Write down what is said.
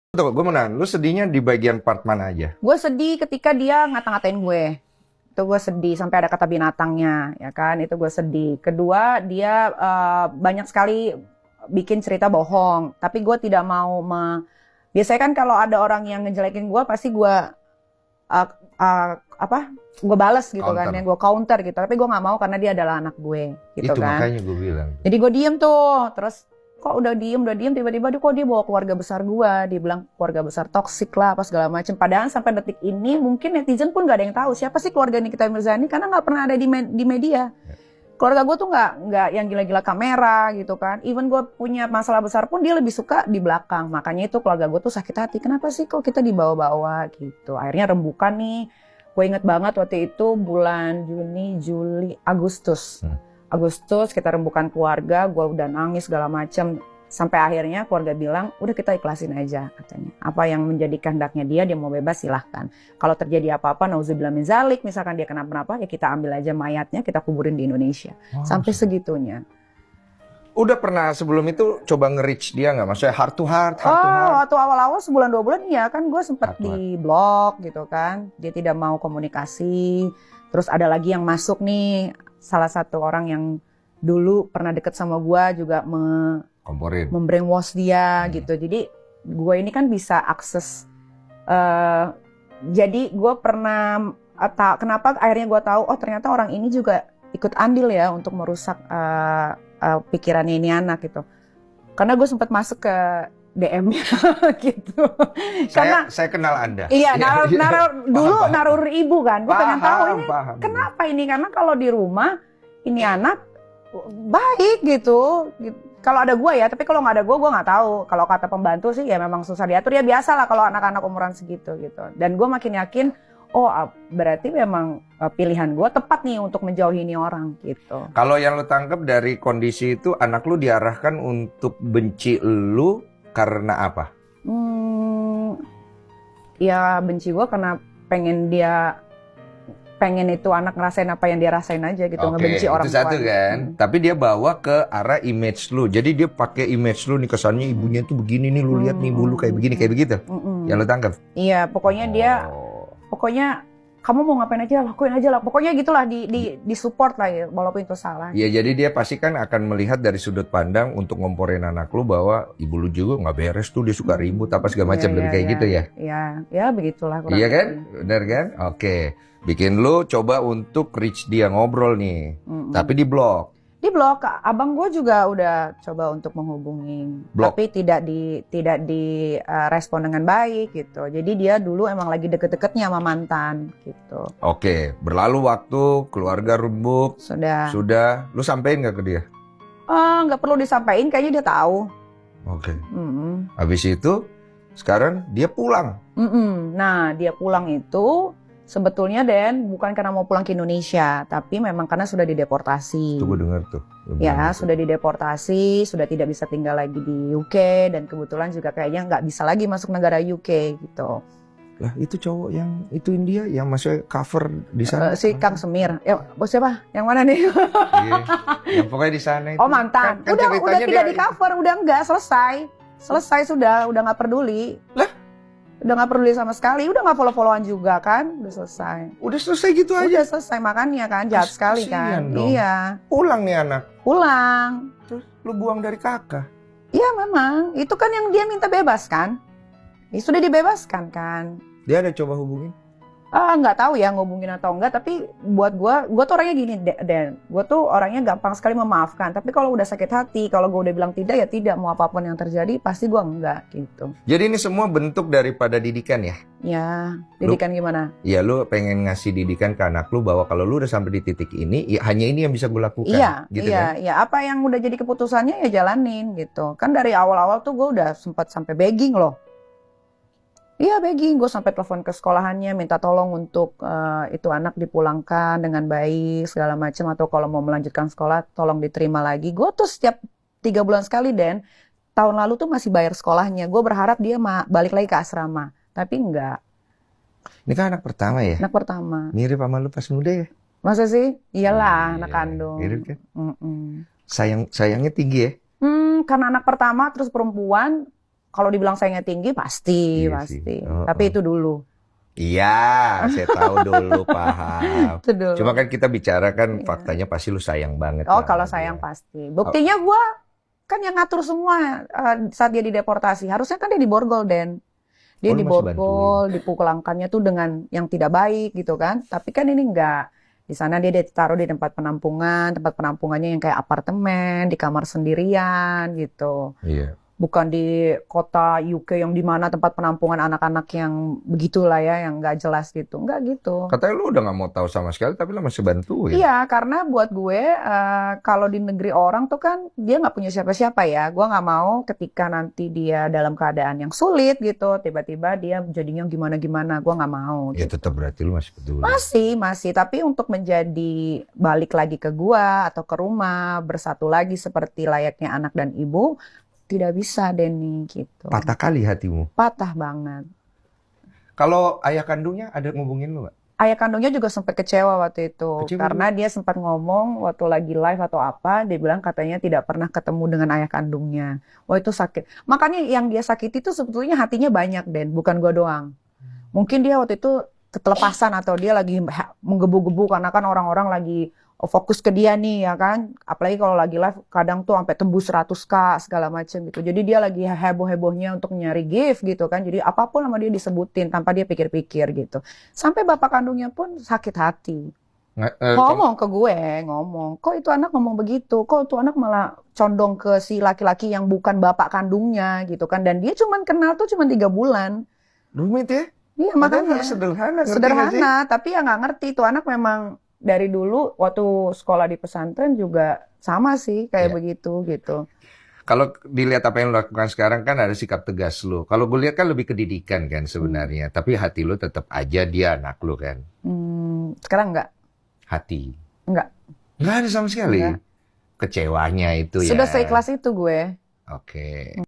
Tuh, gue mau nanya, lu sedihnya di bagian part mana aja? Gue sedih ketika dia ngata-ngatain gue. Itu gue sedih sampai ada kata binatangnya, ya kan? Itu gue sedih. Kedua, dia banyak sekali bikin cerita bohong. Tapi gue tidak mau biasanya kan kalau ada orang yang ngejelekin gue, pasti gue uh, uh, apa? Gue balas gitu kan, ya gue counter gitu. Tapi gue nggak mau karena dia adalah anak gue, gitu itu kan? makanya gue bilang. Jadi gue diem tuh, terus kok udah diem, tiba-tiba dia bawa keluarga besar gua. Dia bilang keluarga besar toksik lah, apa segala macam. Padahal sampai detik ini mungkin netizen pun gak ada yang tahu siapa sih keluarga Nikita Mirzani karena nggak pernah ada di media. Keluarga gue tuh nggak yang gila-gila kamera gitu kan. Even gue punya masalah besar pun dia lebih suka di belakang. Makanya itu keluarga gue tuh sakit hati. Kenapa sih kok kita dibawa-bawa gitu? Akhirnya rembukan nih. Gue inget banget waktu itu bulan Juni, Juli, Agustus. Agustus kita rembukan keluarga, gue udah nangis segala macam. Sampai akhirnya keluarga bilang, udah kita ikhlasin aja katanya. Apa yang menjadi kehendaknya dia mau bebas silahkan. Kalau terjadi apa-apa, nauzubillah min zalik, misalkan dia kenapa-napa, ya kita ambil aja mayatnya, kita kuburin di Indonesia. Sampai segitunya. Udah pernah sebelum itu coba nge-reach dia nggak? Maksudnya heart to heart? Waktu awal-awal sebulan 2 bulan, iya kan gue sempat di blok gitu kan. Dia tidak mau komunikasi. Terus ada lagi yang masuk nih, salah satu orang yang dulu pernah deket sama gue juga membrainwash dia gitu. Jadi gue ini kan bisa akses. Jadi gue pernah kenapa akhirnya gue tahu oh ternyata orang ini juga ikut andil ya untuk merusak pikirannya ini anak gitu. Karena gue sempat masuk ke DM-nya gitu. Saya kenal Anda. Iya, naruh ibu kan. Gue pengen tahu ini kenapa ini, karena kalau di rumah ini anak baik gitu. Kalau ada gue ya, tapi kalau nggak ada gue nggak tahu. Kalau kata pembantu sih ya memang susah diatur, ya biasa lah kalau anak-anak umuran segitu gitu. Dan gue makin yakin, oh berarti memang pilihan gue tepat nih untuk menjauhi ini orang gitu. Kalau yang lu tangkap dari kondisi itu, anak lu diarahkan untuk benci lu karena apa? Ya benci gue karena pengen itu anak ngerasain apa yang dia rasain aja gitu, ngebenci orang tua. Itu satu kan. Tapi dia bawa ke arah image lu. Jadi dia pakai image lu nih, kesannya ibunya tuh begini nih, lu lihat nih bulu kayak begini kayak begitu. Yang lu tangkap? Iya, pokoknya kamu mau ngapain aja lakuin aja lah. Pokoknya gitulah di support lah ya, walaupun itu salah. Iya, jadi dia pasti kan akan melihat dari sudut pandang untuk ngomporin anak lu bahwa ibu lu juga nggak beres tuh, dia suka ribut apa segala macam, lebih kayak gitu ya. Iya, begitulah. Iya kan? Benar kan? Oke. Bikin lu coba untuk reach dia, ngobrol nih. Tapi di blok. Di blok, abang gue juga udah coba untuk menghubungi, tapi tidak di respon dengan baik gitu. Jadi dia dulu emang lagi deket-deketnya sama mantan gitu. Oke, berlalu waktu, keluarga rembuk. Sudah. Lu sampein nggak ke dia? Nggak perlu disampaikan, kayaknya dia tahu. Oke. Habis itu, sekarang dia pulang. Nah, dia pulang itu sebetulnya Den, bukan karena mau pulang ke Indonesia, tapi memang karena sudah dideportasi. Itu gue dengar tuh. Ya, sudah dideportasi, sudah tidak bisa tinggal lagi di UK, dan kebetulan juga kayaknya nggak bisa lagi masuk negara UK gitu. Lah itu cowok yang ituin dia, yang masuk cover di sana. Si Kang Semir. Ya, bos siapa? Yang mana nih? Yang pokoknya di sana itu. Oh mantan. Udah tidak di cover, udah enggak, selesai sudah nggak peduli. Lah? Udah gak peduli sama sekali, udah gak follow-followan juga kan, udah selesai. Udah selesai gitu aja? Udah selesai, makanya kan, jahat sekali kan. Dong. Iya. Pulang nih anak? Pulang. Terus lu buang dari kakak? Iya memang, itu kan yang dia minta bebas kan. Ya, sudah dibebaskan kan. Dia ada coba hubungin? Nggak tahu ya ngubungin atau enggak, tapi buat gue tuh orangnya gini Dan, gue tuh orangnya gampang sekali memaafkan. Tapi kalau udah sakit hati, kalau gue udah bilang tidak ya tidak, mau apapun yang terjadi pasti gue enggak gitu. Jadi ini semua bentuk daripada didikan ya? Ya, didikan gimana? Iya, lu pengen ngasih didikan ke anak lu bahwa kalau lu udah sampai di titik ini, ya hanya ini yang bisa gue lakukan. Iya, gitu iya, kan? iya. Apa yang udah jadi keputusannya ya jalanin gitu. Kan dari awal-awal tuh gue udah sempat sampai begging loh. Iya begging, gue sampai telepon ke sekolahannya minta tolong untuk itu anak dipulangkan dengan baik segala macam, atau kalau mau melanjutkan sekolah tolong diterima lagi. Gue tuh setiap 3 bulan sekali Dan, tahun lalu tuh masih bayar sekolahnya. Gue berharap dia balik lagi ke asrama, tapi enggak. Ini kan anak pertama ya? Anak pertama. Mirip sama lu pas muda ya? Masa sih? Iyalah, anak kandung. Mirip kan? Sayangnya tinggi ya? Karena anak pertama terus perempuan. kalau dibilang sayangnya tinggi pasti, Iya sih. pasti. Oh, Tapi oh. itu dulu. Iya, saya tahu dulu, paham. Itu dulu. Cuma kan kita bicara kan Iya. faktanya pasti lu sayang banget Oh, lah kalau sama sayang dia. pasti. Buktinya gua kan yang ngatur semua saat dia dideportasi. Harusnya kan dia diborgol, Den. Dia Oh, lu masih diborgol, dipukul angkannya tuh dengan yang tidak baik gitu kan. Tapi kan ini enggak. Di sana dia ditaruh di tempat penampungannya yang kayak apartemen, di kamar sendirian gitu. Iya. Bukan di kota UK yang di mana tempat penampungan anak-anak yang begitulah ya, yang nggak jelas gitu. Nggak gitu. Katanya lu udah nggak mau tahu sama sekali, tapi lu masih bantuin. Iya, karena buat gue kalau di negeri orang tuh kan dia nggak punya siapa-siapa ya. Gue nggak mau ketika nanti dia dalam keadaan yang sulit gitu, tiba-tiba dia jadinya gimana-gimana. Gue nggak mau. Ya Gitu. tetap berarti lu masih peduli. Masih. Tapi untuk menjadi balik lagi ke gua atau ke rumah, bersatu lagi seperti layaknya anak dan ibu, tidak bisa, Denny, gitu. Patah kali hatimu. Patah banget. Kalau ayah kandungnya ada ngubungin lu nggak? Ayah kandungnya juga sempat kecewa waktu itu. Kecewa Karena dia sempat ngomong waktu lagi live atau apa, dia bilang katanya tidak pernah ketemu dengan ayah kandungnya. Wah, itu sakit. Makanya yang dia sakiti itu sebetulnya hatinya banyak, Den, bukan gua doang. Mungkin dia waktu itu ketelepasan atau dia lagi menggebu-gebu karena kan orang-orang lagi fokus ke dia nih ya kan. Apalagi kalau lagi live kadang tuh sampai tembus 100K segala macam gitu. Jadi dia lagi heboh-hebohnya untuk nyari gift gitu kan. Jadi apapun sama dia disebutin tanpa dia pikir-pikir gitu. Sampai bapak kandungnya pun sakit hati. Ngomong ke gue, kok itu anak ngomong begitu? Kok itu anak malah condong ke si laki-laki yang bukan bapak kandungnya gitu kan. Dan dia cuman kenal tuh cuman 3 bulan. Rumit ya? Iya, Padahal makanya sederhana, ngerti nggak sih? sederhana, tapi ya nggak ngerti. Tuh anak memang dari dulu waktu sekolah di pesantren juga sama sih kayak Iya. begitu gitu. Kalau dilihat apa yang lo lakukan sekarang kan ada sikap tegas lo. Kalau gue lihat kan lebih ke didikan kan sebenarnya. Tapi hati lo tetap aja dia anak lo kan. Sekarang nggak, Hati. nggak, Nggak ada sama sekali. Nggak. Kecewanya itu ya. sudah seikhlas itu gue. Oke.